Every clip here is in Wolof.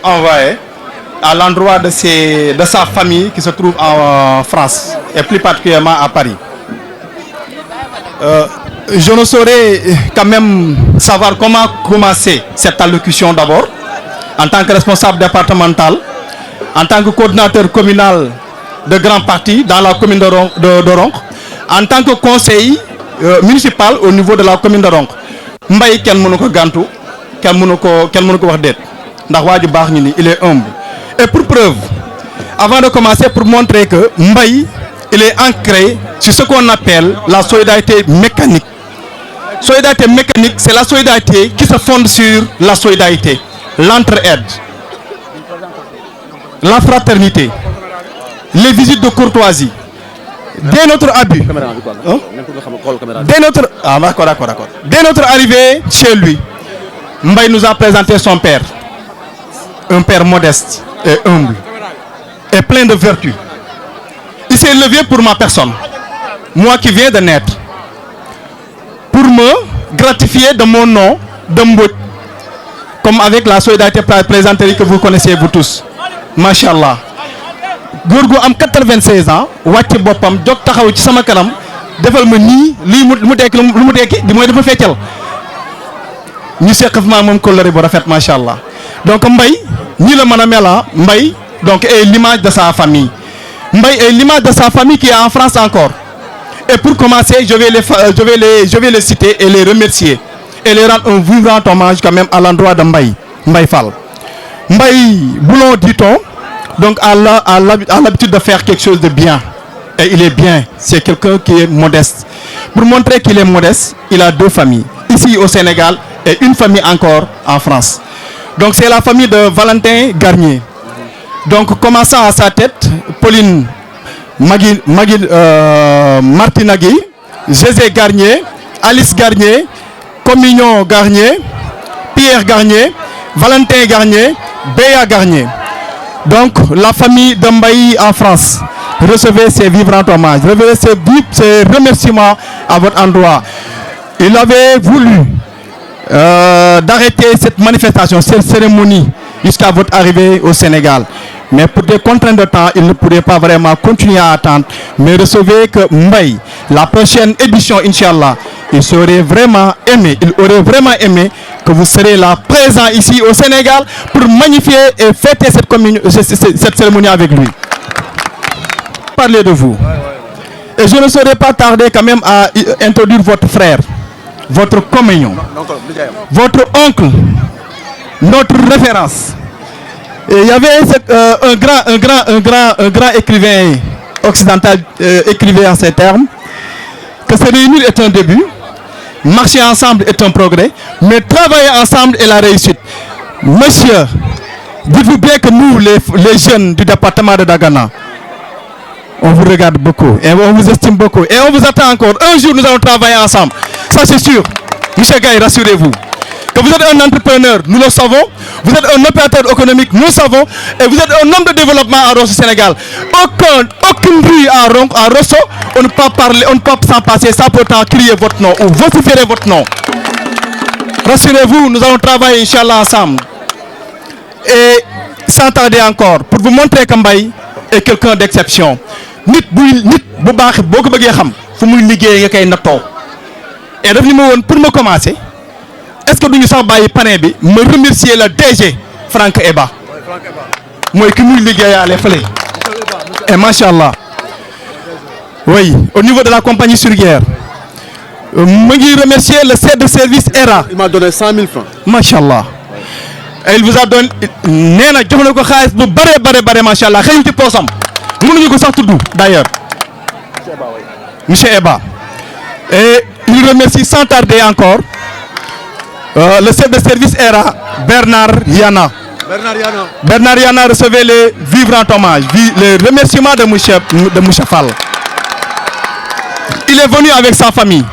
Envoyé à l'endroit de sa famille qui se trouve en France et plus particulièrement à Paris. Je ne saurais quand même savoir comment commencer cette allocution d'abord en tant que responsable départemental, en tant que coordinateur communal de grands partis dans la commune de Ronk, en tant que conseiller municipal au niveau de la commune de Ronk. Mbaye kenn mënu ko gantu kenn mënu ko wax déet ndax waa ju baax ñi ni il est humble. Et pour preuve, avant de commencer, pour montrer que Mbaye il est ancré sur ce qu'on appelle la solidarité mécanique. Solidarité mécanique, c'est la solidarité qui se fonde sur la solidarité, l'entraide, la fraternité, les visites de courtoisie. Dès notre abus, dès notre arrivée chez lui, Mbaye nous a présenté son père. Un père modeste et humble et plein de vertus. Il s'est levé pour ma personne, moi qui viens de naître, pour me gratifier de mon nom de Mbodj, comme avec la solidarité plaisanterie que vous connaissez vous tous. Machallah. góor gu am 96 ans wàcc boppam jóg taxaw ci sama kanam defal ma nii lii mu tekki di mooy dafa feccal ñu seq ma moom kóllëre bu rafet machallah. Donc Mbaye ni le manamela Mbaye donc est l'image de sa famille. Mbaye est l'image de sa famille qui est en France encore. Et pour commencer, je vais les citer et les remercier et les rendre un vibrant hommage quand même à l'endroit de Mbaye Fall. Mbaye Boulon dit-on donc a l'habitude de faire quelque chose de bien. Et il est bien, c'est quelqu'un qui est modeste. Pour montrer qu'il est modeste, il a deux familles, ici au Sénégal et une famille encore en France. Donc c'est la famille de Valentin Garnier. Donc commençant à sa tête, Pauline Martinagui, José Garnier, Alice Garnier, Comignon Garnier, Pierre Garnier, Valentin Garnier, Béa Garnier. Donc la famille de Mbaye en France, recevez ses vibrants hommages, recevez ses remerciements à votre endroit. Il avait voulu d'arrêter cette manifestation, cette cérémonie jusqu'à votre arrivée au Sénégal. Mais pour des contraintes de temps, il ne pourrait pas vraiment continuer à attendre. Mais recevez que Mbaye, la prochaine édition, Inch'Allah, il aurait vraiment aimé que vous serez là présent ici au Sénégal pour magnifier et fêter cette cérémonie avec lui. Parler de vous. Et je ne saurais pas tarder quand même à introduire votre frère, votre compagnon, votre oncle, notre référence. Et il y avait un grand écrivain occidental écrivait en ces termes que se réunir est un début, marcher ensemble est un progrès, mais travailler ensemble est la réussite. Monsieur, dites-vous bien que nous, les jeunes du département de Dagana, on vous regarde beaucoup et on vous estime beaucoup et on vous attend encore. Un jour, nous allons travailler ensemble. Ça, c'est sûr. Monsieur Gaye, rassurez-vous. Que vous êtes un entrepreneur, nous le savons. Vous êtes un opérateur économique, nous le savons. Et vous êtes un homme de développement à Rosso Sénégal. Aucune rue à Rosso, on ne peut pas parler, on ne peut pas s'en passer sans pourtant crier votre nom ou vociférer votre nom. Rassurez-vous, nous allons travailler, Inch'Allah, ensemble. Et sans tarder encore, pour vous montrer que Mbaye est quelqu'un d'exception. Nit bu baax boo ko bëggee xam fu muy liggéey nga koy nattoo et daf ni ma woon pour me commencer est-ce que duñu sax bàyyi panel bi me remercier le DG Franck Eba mooy ki muy liggéeyaale fële et machallah oui au niveau de la compagnie Surguère mu ngi remercier le chef de service ERA. Il m'a donné 100 000 francs. Machallah et il vous a donné nee na jox na ko xaalis bu bare machallah xëyul ci poosam mënuñu ko sax tudd d'ailleurs monsieur Eba et il remercie sans tarder encore le chef de service ERA Bernard Yana. Bernard Yana recevait les vibrants hommages, les remerciements de monsieur Fall. Il est venu avec sa famille.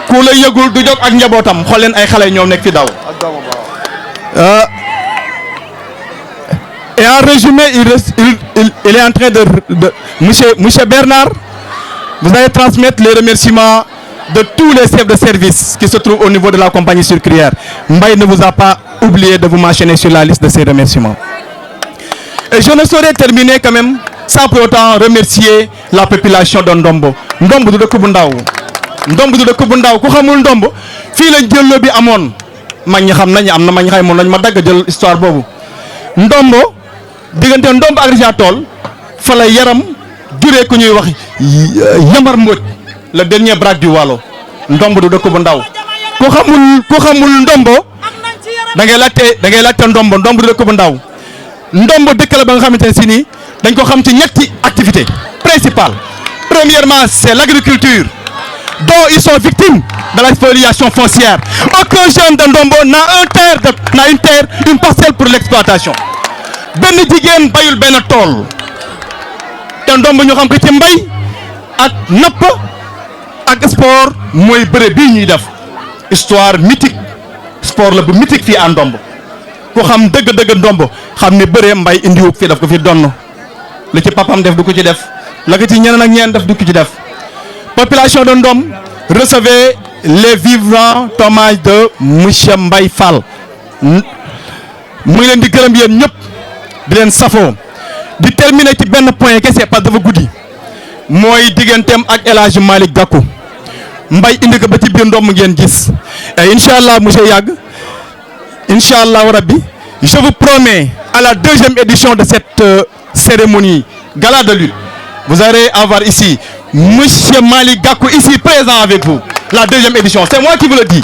ku la yëgul du jóg ak njabootam xool leen ay xale ñoom nekk fi daw. Et en résumé il est en train de monsieur Bernard, vous allez transmettre les remerciements de tous les chefs de service qui se trouvent au niveau de la compagnie sucrière. Mbaye ne vous a pas oublié de vous mentionner sur la liste de ces remerciements. Et je ne saurais terminer quand même sans pour autant remercier la population de Ndombo. Ndombo du dëkk bu ndaw. Ndombo du dëkk bu ndaw ku xamul Ndombo fii la jëlloo bi amoon mag ñi xam nañu am na mag ñi xamoon nañu ma dagg jël histoire boobu. Ndombo diggante Ndombo ak Richard Toll fa la yaram juree ku ñuy wax Yamar Mbodj le dernier braque du Waalo. Ndombo du dëkk bu ndaw ku xamul Ndombo da ngay laajte Ndombo du dëkk bu ndaw. Ndombo dëkk la ba nga xamante ne si nii dañ ko xam ci ñetti activité principale. Premièrement, c'est l'agriculture dont ils sont victimes de la spoliation foncière. Aucun jeune de Ndombo n'a une parcelle pour l'exploitation. benn jigéen bayul benn tool te Ndombo ñu xam ko ci mbay ak napp ak sport mooy bëre bii ñuy def histoire mythique sport la bu mythique fii à Ndombo ku xam dëgg Ndombo xam ni bëre mbay indiwub fii daf ko fi donn li ci papam def du ko ci def la ko ci ñeneen ak ñeneen def du ko ci def. Population de Ndom recevez les vibrants hommages de monsieur Mbaye Fall mu ngi leen di gërëm yéen ñëpp di leen safoo di terminer ci benn point kese parce que dafa guddi mooy digganteem ak El Hadj Malick Gakou Mbaye indi ko ba ci biir Ndom ngeen gis et incha allah monsieur Yàgg incha allah rabbi je vous promets à la deuxième édition de cette cérémonie gala de lutte vous allez avoir ici monsieur Malick Gakou ici présent avec vous la deuxième édition c'est moi qui vous le dis.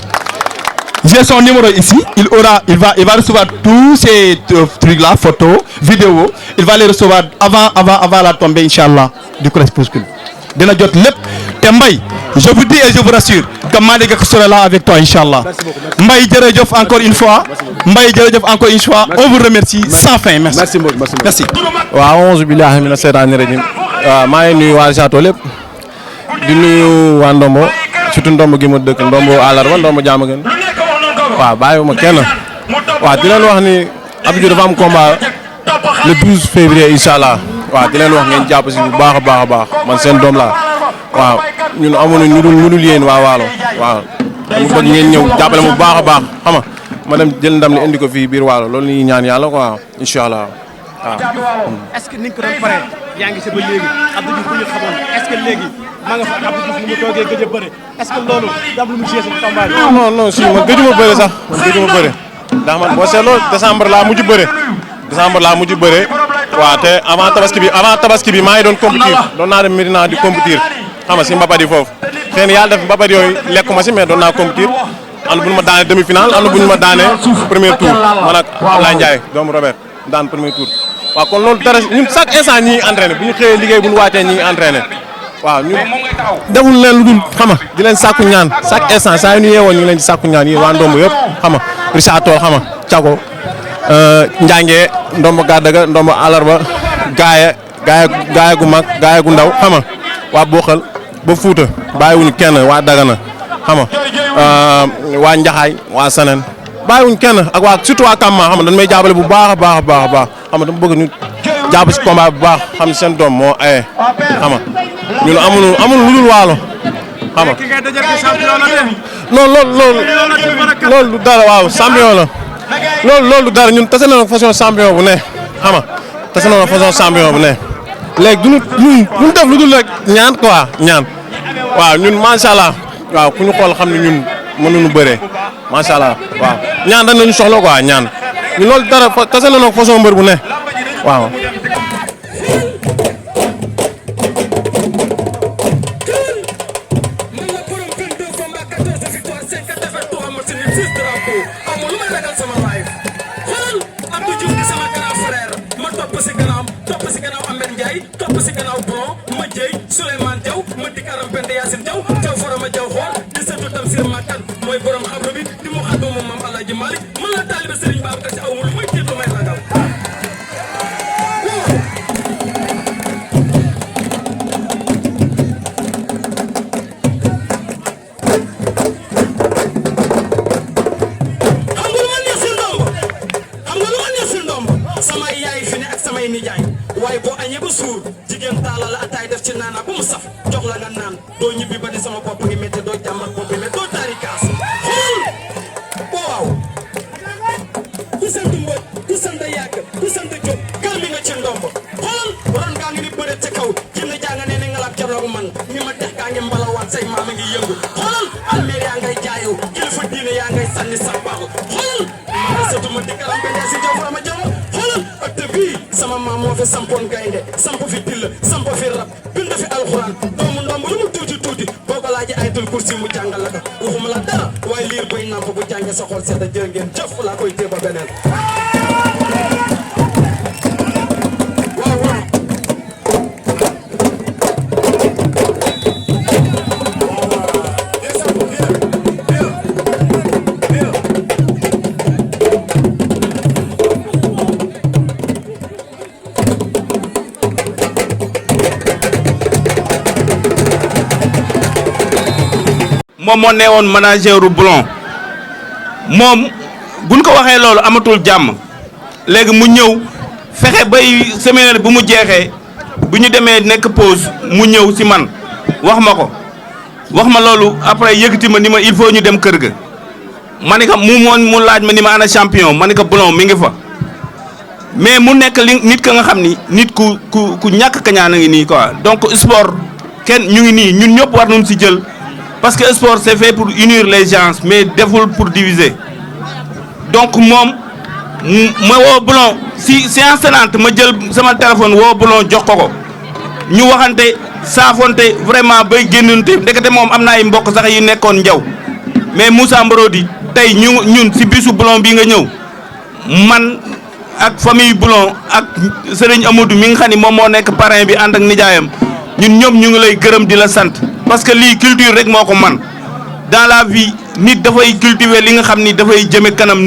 J'ai son numéro ici, il va recevoir tous ces trucs là, photos, vidéos, il va les recevoir avant la tombée inchallah du crépuscule. Dina jot lépp te Mbaye je vous dis et je vous rassure que Malick Gakou sera là avec toi inchallah. Mbaye jërëjëf encore une fois. Mbaye jërëjëf encore une fois. On vous remercie sans fin. Merci. Merci. Waaw auzu billahi mina shaytaani rajim. Waaw maa ngi nuyu waa Château lépp di nuyu waa Ndombo surtout Ndombo gi ma dëkk Ndombo àllarba Ndombo Diamaguène. Waaw bàyyiwuma kenn waaw di leen wax ni Abdou dafa am combat le 12 février incha allah waaw di leen wax ngeen jàpp si bu baax a baax man seen doom laa waaw ñun amuñu ñu dul yéen waa Waalo waaw dama bëgg ngeen ñëw jàppale mu baax a baax xam nga ma dem jël ndam li indi ko fii biir Waalo loolu la ñuy ñaan yàlla quoi incha allah waaw. est-ce que ni nga ko doon paree yaa ngi si ba léegi Abdou Diouf bu ñu xamoon est-ce que léegi ma nga fa Abdou Diouf mu toogee gëj a bëre est-ce que loolu dam lu mu gis ci combat bi. non si man gëjuma bëre sax ndax man boo seetloo décembre laa mujj bëre waaw te avant tabaski bi maa ngi doon compétir doon naa dem Médina di compétir xam nga si mbapat yi foofu xëy na yàlla def mbapat yooyu lekkuma si mais doon naa compétir am na bu ñu ma daanee demi-finale am na bu ñu ma daanee premier tour man ak Ablaye Ndiaye doomu Robert daan premier tour waaw kon loolu dara ñun chaque instant ñi ngi entraîné bu ñu xëyee liggéey bu ñu waatee ñi ngi entraîné waaw ñu deful leen lu dul xam nga di leen sàkku ñaan chaque instant saa yu ñu yeewoo ñu ngi leen di sàkku ñaan yéen waa Ndombo yëpp xam nga Richard Toll xam nga Thiago Njànge Ndombo Gàddaga Ndombo àllarba gaaya gu mag gaaya gu ndaw xam nga waa Boxal ba Fuuta bàyyiwuñu kenn waa Dagana xam nga waa Njaxaay waa Sanen bàyyiwuñu kenn ak waa surtout waa Kamma xam nga dañu may jàppale bu baax a baax xam nga dama bëgg ñu jàpp ci combat bu baax xam ne seen doom moo aye xam nga ñun amuñu lu dul Waalo xam nga non loolu du dara waaw champion la loolu du dara ñun tase na façon champion bu ne xam nga tase na façon champion bu ne léegi duñu def lu dul rek ñaan quoi ñaan waaw ñun macha allah waaw ku ñu xool xam ne ñun mënuñu bëree macha allah waaw ñaan dañ lañu soxla quoi ñaan ñu loolu dara tase na nag façon mbër bu ne waaw. waaye boo añee ba suur jigéen taalal la ataay def ci naana bu mu saf jox la nga naan doo ñibbi ba ni sama bopp ngi métti doo jàmbat bopp bi mais doo taari kaas xool waaw ku sant mbët ku sant yàgg ku sant jóg kal mi nga ci ndomb xool ron gaa ngi ni bëre ca kaw jënd janga nee ne ngalaat ca roog man ni ma dex gaa ngi mbalawaat say maama ngi yëngu xoolal almeer yaa ngay jaayu kilifa diine yaa ngay sànni sa baaxu xoolal maa sëtu ma dikkalam ba si jaw ma jaw xoolal ëtt bii sama maam moo fi sampoon gaynde samp fi till samp fi rab bind fi alxuraan doomu ndomb lu mu tuuti tuuti boo ko laajee ayatul kursi mu jàngal la ko waxuma la dara waaye liir bay namp bu jàngee sa xol seeta jërë ngeen jëf laa koy téye ba beneen waaw waaw moom moo nee woon manageru Boulon moom buñ ko waxee loolu amatul jàmm léegi mu ñëw fexe bay séminaire bu mu jeexee bu ñu demee nekk pause mu ñëw si man wax ma loolu après yëkkati ma ni ma il faut ñu dem kër ga ma ne ko mu laaj ma ni ma ana champion ma ne ko Boulon mi ngi fa mais mu nekk nit ka nga xam ni nit ku ñàkk kañaan a ngi nii quoi donc sport kenn ñu ngi nii ñun ñëpp war nañu si jël. Parce que le sport c'est fait pour unir les gens mais défaut pour diviser donc moom ma woo Boulon si séance tenante ma jël sama téléphone woo Boulon jox ko ñu waxante saafonte vraiment bay génnante ndekete moom am na ay mbokk sax yi nekkoon njaw mais Moussa Mborodi tey ñun si bisu Boulon bii nga ñëw man ak famille Boulon ak Serigne Amadou mi nga xam ni moom moo nekk parrain bi ànd ak nijaayam ñun ñëpp ñu ngi lay gërëm di la sant parce que lii culture rek moo ko man dans la vie nit dafay cultiver li nga xam ni dafay jëme kanam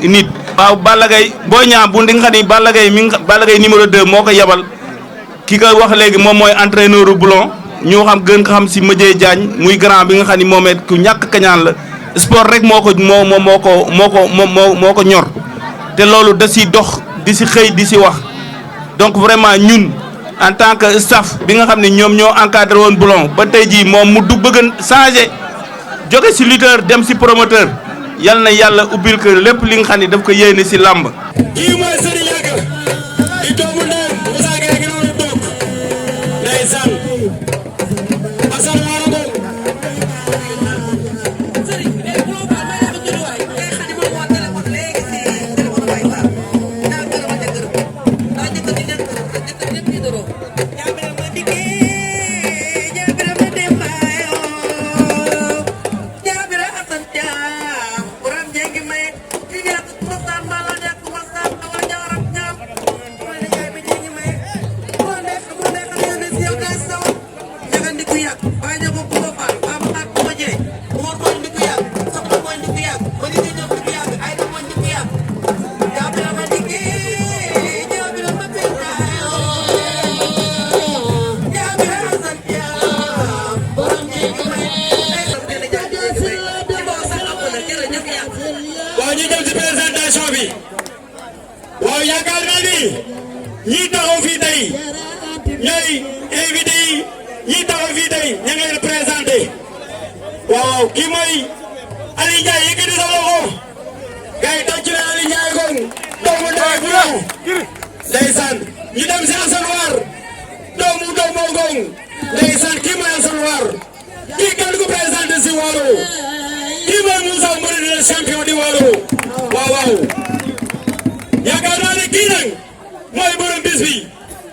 nit. waaw Balla Gaye Boy Niang bu nga xam ni Balla Gaye numéro 2 moo ko yebal ki ko wax léegi moom mooy entraîneur Boulon ñu gën ko xam si Madieye Diagne muy grand bi nga xam ni moom it ku ñàkk kañaan la sport rek moo ko ñor te loolu da si dox di si xëy di si wax donc vraiment ñun. en tant que staff bi nga xam ne ñoom ñoo encadré woon Boulon ba tey jii moom mu bëgg changer jóge ci lutteur dem ci promoteur yal na yàlla ubbil ko lépp li nga xam ne daf ko yéene ci làmb. kii mooy Serigne Yaka di doomu ndeyam Moussa Gueye gi noonu toog ndeysaan Assane Mara waaw yaakaar naa ni ñii taxaw fii tey ñooy invité yi ñii taxaw fii tey ñu ngi leen présenté waaw kii mooy Aliou Ndiaye yëkkati sa loxo gars yi tàcc na Aliou Ndiaye kon doomu ndey bu ñëw ndeysaan ñu dem si Assane War doomu Ngong ndeysaan kii mooy Assane War kii kenn du ko présenté si Waalo kii mooy Moussa Mbodj le champion di Waalo waaw waaw yaakaar naa ne kii nag mooy borom bis bi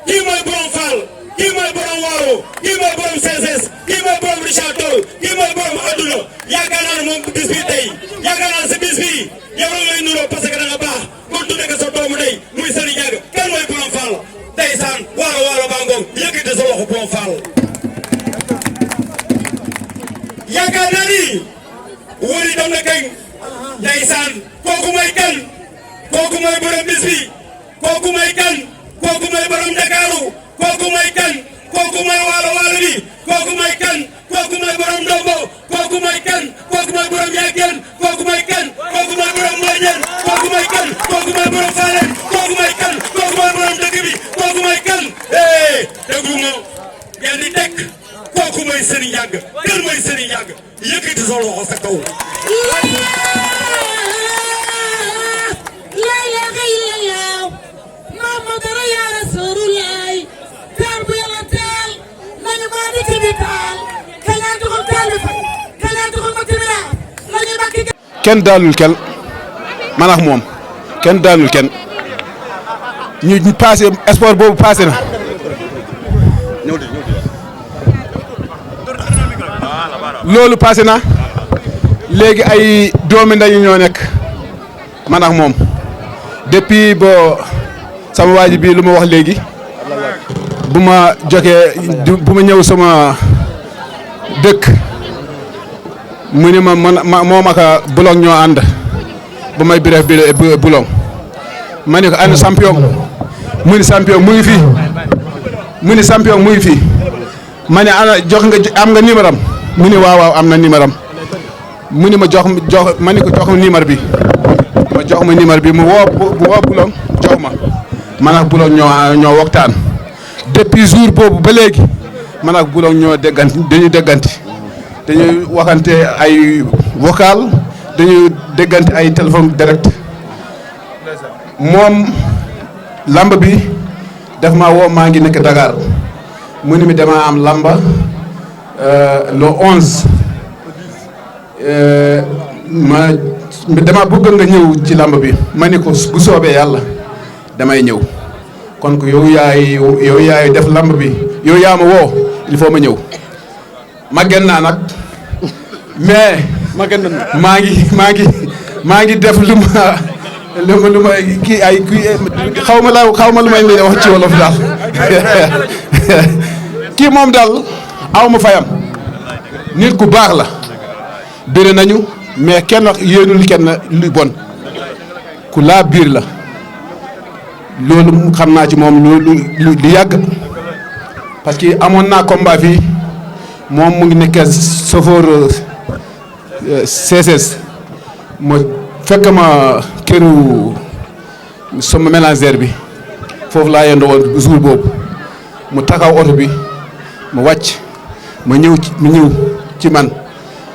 kii mooy borom Fall kii mooy borom Waalo kii mooy borom CSS kii mooy borom Richard Toll kii mooy borom adduna yaakaar naa ne moom bis bi tey yaakaar naa ne si bis bi yow la ngay nuroo parce que da nga baax kon tuddee ko sa doomu day muy Serigne Diaga kan mooy borom Fall ndeysaan Waalo Waalo baa ngoog yëkkati sa loxo borom Fall yaakaar naa ni wóor yi dem na kañ ndeysaan kooku mooy kan kooku mooy borom bis bi kooku mooy kan kooku mooy borom Ndakaaru kooku mooy kan kooku mooy Waalo Waalo bi kooku mooy kan kooku mooy borom Ndombo kooku mooy kan kooku mooy borom Yageen kooku mooy kan kooku mooy borom Mboñeen kooku mooy kan kooku mooy borom Falen kooku mooy kan kooku mooy borom dëkk bi kooku mooy kan déglu ma ngeen di teg kooku mooy Serigne Diaga kan mooy Serigne Diaga yëkkati sa loxo sa kaw. la ilaha illallah Muhammadu ya Rasulullah taal bu yàlla taal nañu maa di ci di taal kañaan dugul taal bi fay kañaan dugul ma timira lañu bakki kenn daalul kenn man ak moom kenn daalul kenn ñu passé sport boobu passé na. loolu passé na léegi ay doomi ndañu ñoo nekk man ak moom depuis bo sama waa ji bii lu ma wax léegi bu ma jógee bu ma ñëw sama dëkk mu ne ma moom ak Bulong ñoo ànd ba may biref bi Bulong ma ne ko ànd champion mu ni champion mu ngi fii mu ni champion mu ngi fii ma ne ana jox nga am nga numéro am mu ni waaw waaw am na numéro am mu ni ma jox ma ni ko jox ma numéro bi ma jox ma numéro bi mu woo Bulong jox ma man ak Bulong ñoo waxtaan depuis jour boobu ba léegi man ak Bulong ñoo dégganti dañuy waxante ay vocal dañuy déggante ay téléphone direct moom lamb bi daf ma woo maa ngi nekk Dakar mu ni mi dama am lamba le 11 dama bëgg nga ñëw ci lamb bi ma ni ko bu soobee yàlla damay ñëw kon ko yow yaay def lamb bi yow yaa ma woo il faut ma ñëw màgget naa nag mais maa ngi def lu ma kii ay xaw ma lu may wax ci wolof daal kii moom daal aw ma fayam nit ku baax la bëri nañu mais kenn yéenul kenn lu bon ku laa biir la loolu xam naa ci moom lu yàgg parce que amoon naa combat fii moom mu ngi nekk chauffeur CSS ma fekk ma këru sama mélangère bi foofu laa yendoo woon jour boobu mu taxaw oto bi mu wàcc ma ñëw ci man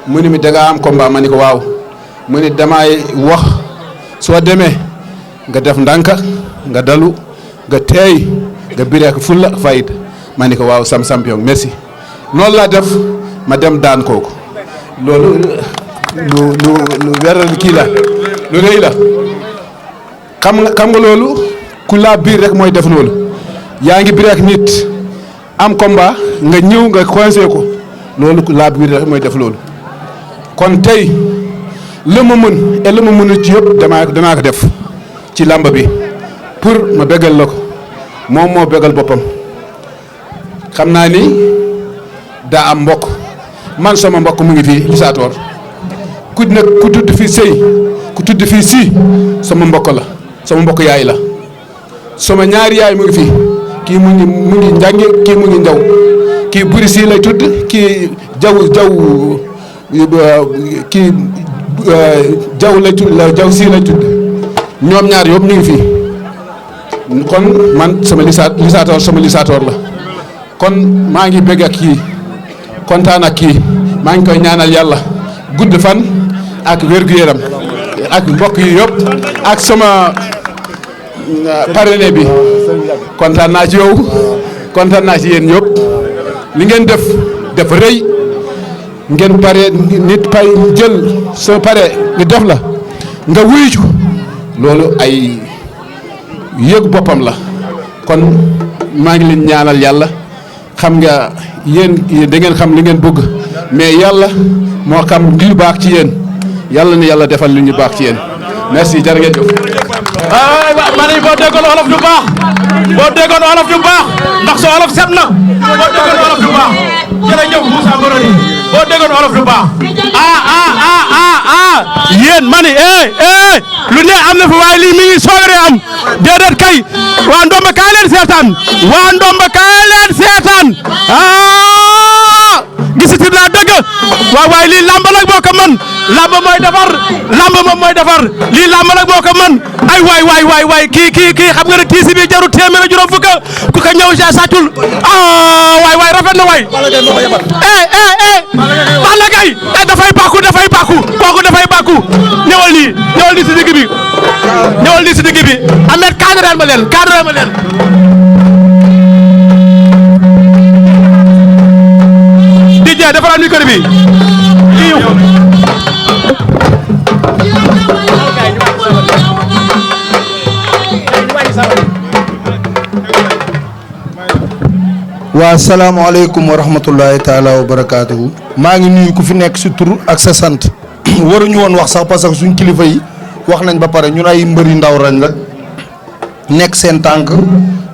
mu ni mi danga am combat ma ni ko waaw mu ni damay wax soo demee nga def ndànk nga dalu nga teey nga bireek fulla fayda ma ni ko waaw sam champion merci noonu laa def ma dem daan kooku loolu lu weral kii la lu rëy la xam nga loolu ku laa biir rek mooy def loolu yaa ngi bireek nit am combat nga ñëw nga coincé ko loolu ku laa biir rek mooy def loolu kon tey la ma mën et la ma mënul ci yëpp danaa ko def ci làmb bi pour ma bégal la ko moom moo bégal boppam xam naa ni daa am mbokk man sama mbokk mu ngi fii Lisator ku tudd fii sëy ku tudd fii si sama mbokk la sama mbokk yaay la sama ñaari yaay mu ngi fii kii mu ngi njàngi kii mu ngi njaw kii buri si lay tudd kii jaw kii jaw lay tudd jaw si lay tudd ñoom ñaar yëpp ñu ngi fii kon man sama Lisator la kon maa ngi bëgg ak kii kontaan ak kii maa ngi koy ñaanal yàlla gudd fan ak wér-gu-yaram ak mbokk yi yëpp ak sama parrainé bi kontaan naa ci yow kontaan naa ci yéen ñëpp li ngeen def rëy ngeen pare nit pay jël soo pare ni def la nga wuyu loolu ay yëg boppam la kon maa ngi leen ñaanal yàlla xam nga yéen da ngeen xam li ngeen bëgg mais yàlla moo xam li baax ci yéen yàlla na yàlla defal li ñu baax ci yéen merci jërë ngeen jëf. man boo déggoon olof du baax boo déggoon olof du baax ndax sa olof set na boo déggoon olof du baax jërëjëf Moussa Borodi boo déggoon olof du baax yéen mani lu ne am na fi waaye lii mi ngi soogare am déedéet kay waa ndomba kaay leen seetaan waa ndomba kaay leen seetaan gisati naa dëgg waaye lii lamb nag moo ko mën lamb mooy defar lamb moom mooy defar lii lamb nag moo ko mën ay waay kii xam nga ne tiisi bi jarul téeméer ak juróom fukk ku ko ñëw sa sàccul waay rafet na waay Balla Gaye dafay bàkku kooku dafay bàkku ñëwal nii si digg bi Ahmed cadreel ma leen DJ defaraat micro bi waa salaamaaleykum wa rahmatullahi taala wa barakaatuhu maa ngi nuyu ku fi nekk si tur ak sa sant waruñu woon wax sax parce que suñ kilifa yi wax nañ ba pare ñun ay mbëri ndaw rañ la nekk seen tànk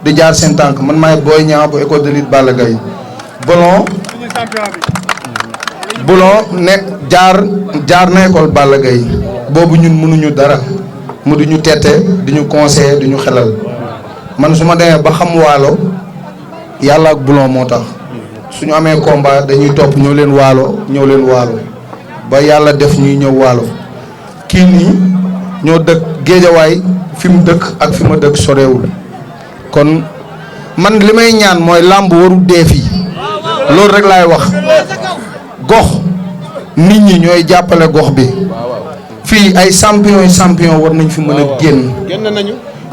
di jaar seen tànk man maay Boy Niang bu école de lutte Balla Gaye Boulon ne jaar na école Balla Gaye boobu ñun mënuñu dara mu di ñu tette di ñu conseiller di ñu xelal man su ma demee ba xam waalo yàlla ak Boulon moo tax suñu amee combat dañuy topp ñëw leen waalo ba yàlla def ñuy ñëw waalo kii nii ñoo dëkk géejawaay fi mu dëkk ak fi ma dëkk sorewul kon man li may ñaan mooy làmb waru dee fii loolu rek laay wax gox nit ñi ñooy jàppale gox bi fii ay champion war nañ fi mën a génn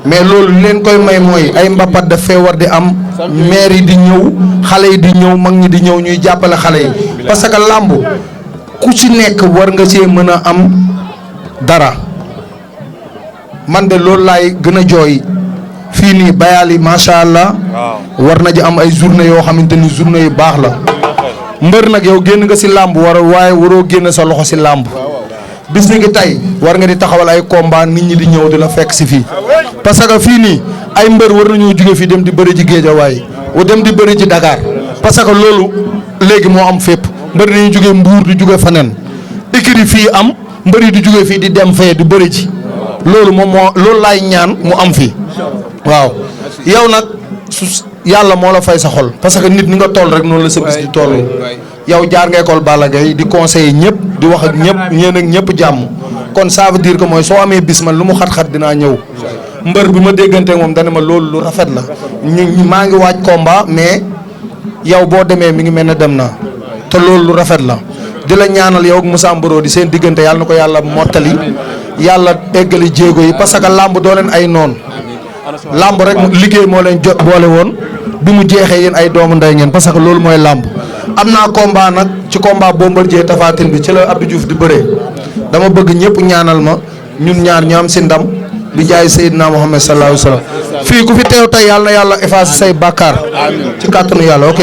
mais loolu leen koy may mooy ay mbapat daf fee war di am maire yi di ñëw xale yi di ñëw mag ñi di ñëw ñuy jàppale xale yi parce que làmb ku ci nekk war nga see mën a am dara man de loolu laay gën a jooy fii nii bayal yi macha allah war na ji am ay journée yoo xamante ni journée yu baax la mbër nag yow génn nga si làmb waaye waroo génn sa loxo si làmb bis ni ngi tey war nga di taxawal ay combat nit ñi di ñëw di la fekk si fii parce que fii nii ay mbër war nañoo jóge fii dem di bëri ji Géejawaay wa dem di bëri ji Dakar parce que loolu léegi moo am fépp mbër dañuy jóge Mbuur di jóge faneen écurie fii am mbër yi di jóge fii di dem fee di bëri ji loolu moom moo loolu laay ñaan mu am fii waaw yow nag su yàlla moo la fay sa xol parce que nit ni nga toll rek noonu la sa bis di toll yow jaar nga école Balla Gaye di conseiller ñëpp di wax ak ñëpp ñeen ak ñëpp jàmm kon ça veut dire que mooy soo amee bis man lu mu xat-xat dinaa ñëw mbër bi ma déggante moom dana ma loolu lu rafet la maa ngi waaj combat mais yow boo demee mi ngi mel ne dem naa te loolu lu rafet la di la ñaanal yow ak Moussa Mboro di seen diggante yàlla na ko yàlla mottali yàlla eggali jéego yi parce que làmb doo leen ay noon làmb rek liggéey moo leen jot boole woon bi mu jeexee yéen ay doomu ndey ngeen parce que loolu mooy làmb am naa combat nag ci combat Bombardier Tapha Tine bi ci la Abdou Diouf di bëree dama bëgg ñëpp ñaanal ma ñun ñaar ñu am si ndam bi jaay Seydina Muhammad sallallahu alayhi wa sallam fii ku fi teew tey yàlla na yàlla effacer say bàkkaar ci kàttanu yàlla ok.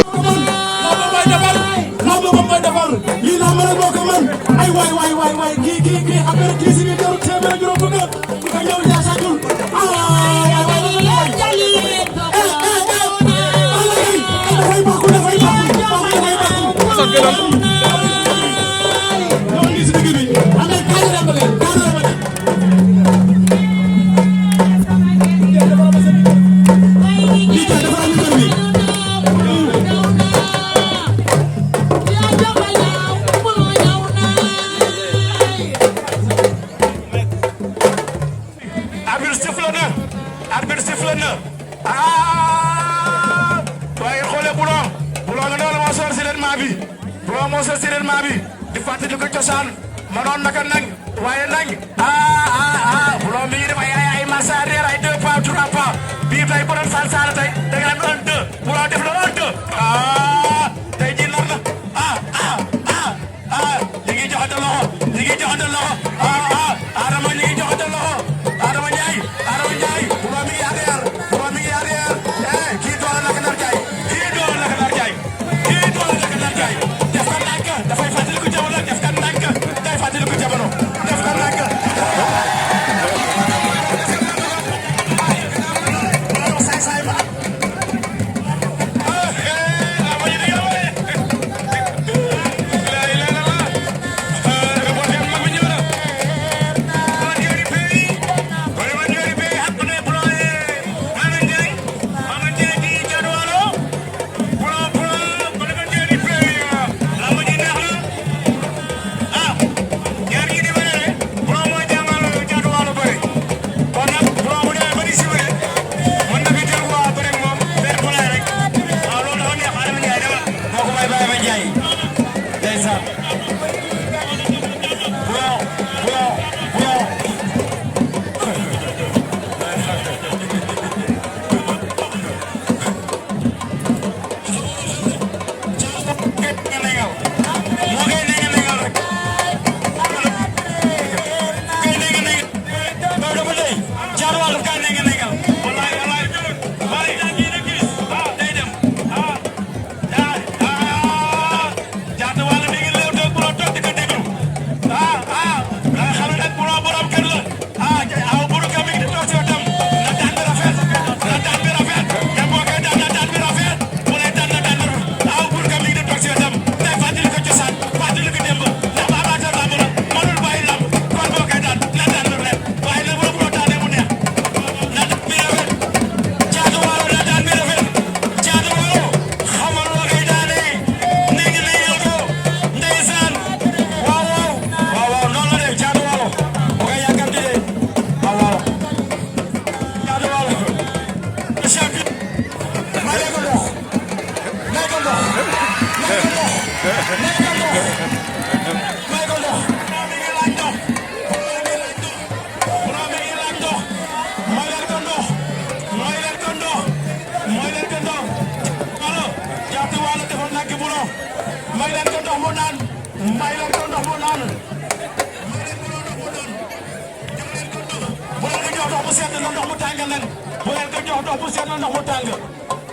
tàng nan bu leen ko jox ndox bu seen ndox mu tàng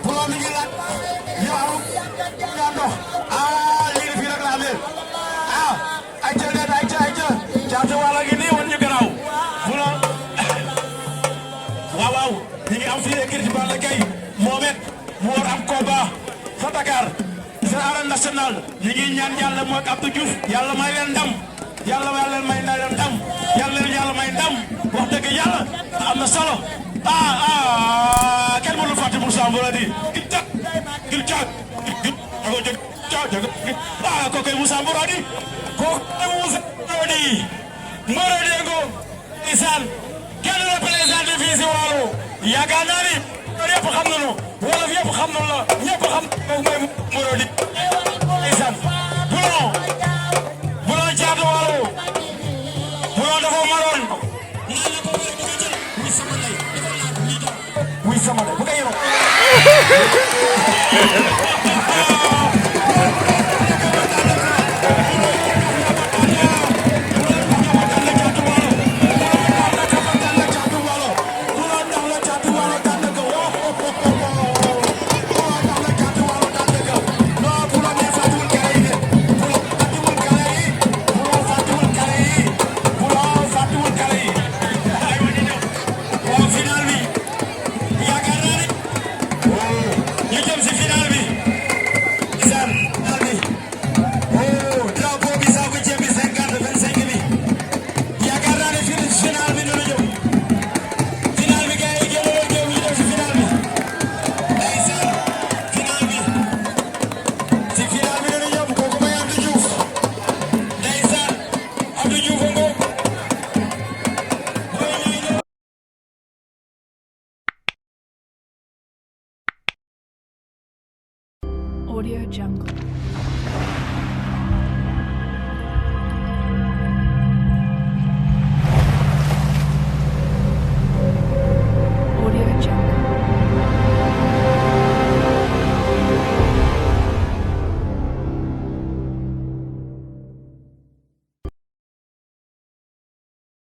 Bulo mi ngi laaj yow yaa ndox lii fii rek la amee ay ca leen ay ca Caatu Waalo gi nii woon ñu gannaaw Bulo waaw ñu ngi am fii écurie Balla Gaye Mohamed mu war am combat fa Dakar seen arène nationale ñu ngi ñaan yàlla moo ak Abdou Diouf yàlla may leen ndam yàlla may leen ndam yàlla may ndam wax dëgg yàlla am na solo kenn mënul fàtte Moussa Mborodi gil caag kooku Moussa Mborodi Mborodi ngo isaan kenn représenté fii si Waalo yaakaar naa ni yëpp xam nañu wolof yëpp xam nañu la ñëpp xam mooy Mborodi isaan Bulon Caatu Waalo Bulon dafa maroon wuy sama ndey bu ko yero Abdou Diouf